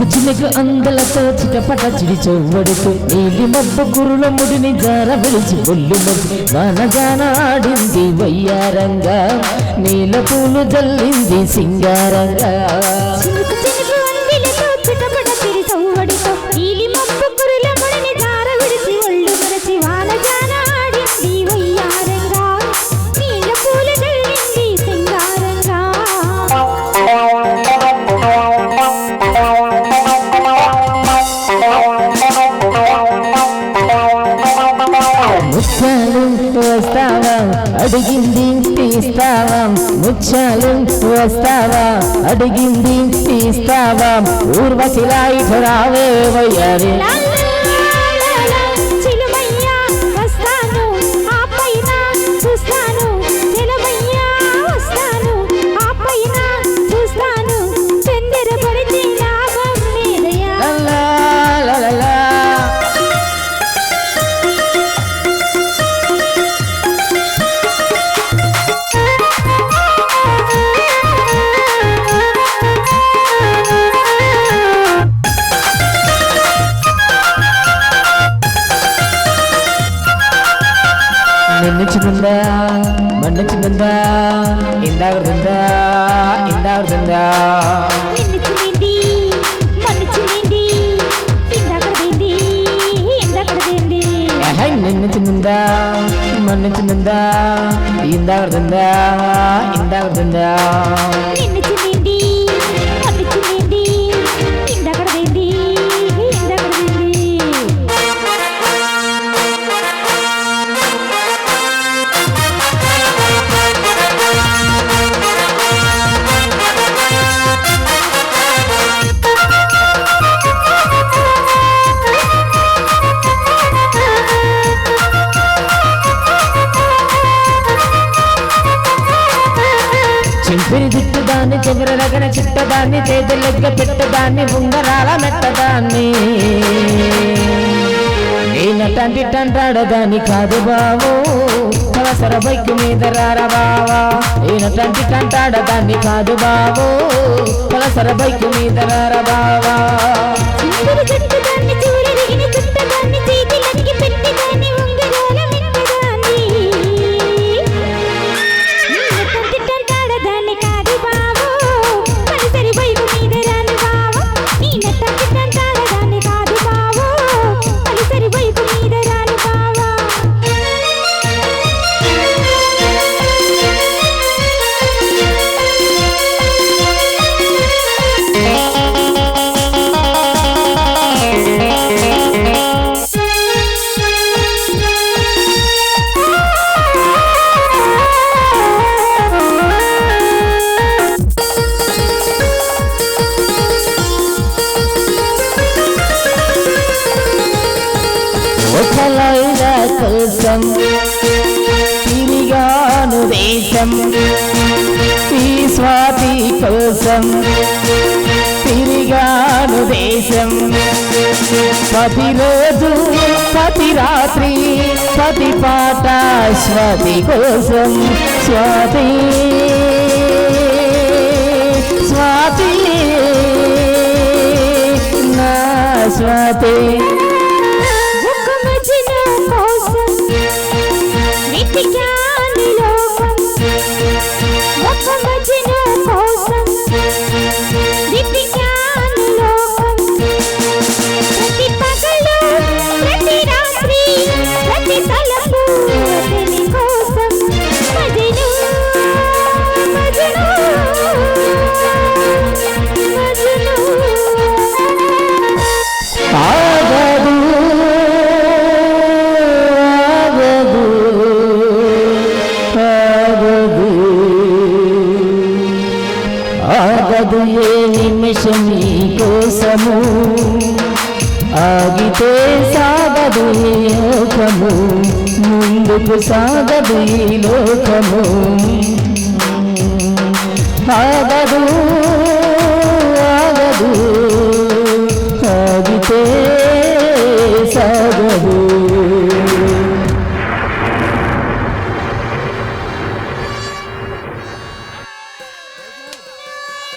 చినుకు చినుకు అందలతో చిటపట చిడిచొవ్వడుతూ నీలి మబ్బు కురుల ముడిని జార విడిచి ఒళ్ళు మబ్బు వానగాన ఆడింది వయ్యారంగా నీల పూలు జల్లింది సింగారంగా ముచ్చాలు వస్తావా అడిగింది తీస్తావా ముచ్చాలు వస్తావా అడిగింది తీస్తావా ఊర్వశిలా ఇటు రావే వయ్యారి నిన్నుచుకుందా మన్నుచుకుందా ఇందాకడుందా ఇందాకడుందా నిన్నుచుకుందా మన్నుచుకుందా ఇందాకడుందా ఇందాకడుందా చింపిరి జిట్టుదాన్ని చెవిర రగన చిట్టదాన్ని చేతులెగ్గ పెట్టదాన్ని ఉంగరాల మెట్టదాన్ని నేనటంటి టంటాడదాన్ని కాదు బావో అవసర బైక్ మీద రార బావా నేనటంటి టంటాడదాన్ని కాదు బావో అవసర బైక్ మీద రార బావా కోసం తిరిగాను దేశం ఈ స్వాతి కోసం తిరిగాను దేశం ప్రతిరోజు ప్రతి రాత్రి ప్రతి పాట స్వాతి కోసం స్వాతి స్వాతి నా స్వాతి ఆగదు ఏ నిమిషం నీ కోసము ఆగితే సాగదు ఈ లోకము ముందుకు సాగదు ఈ లోకము ఆగదు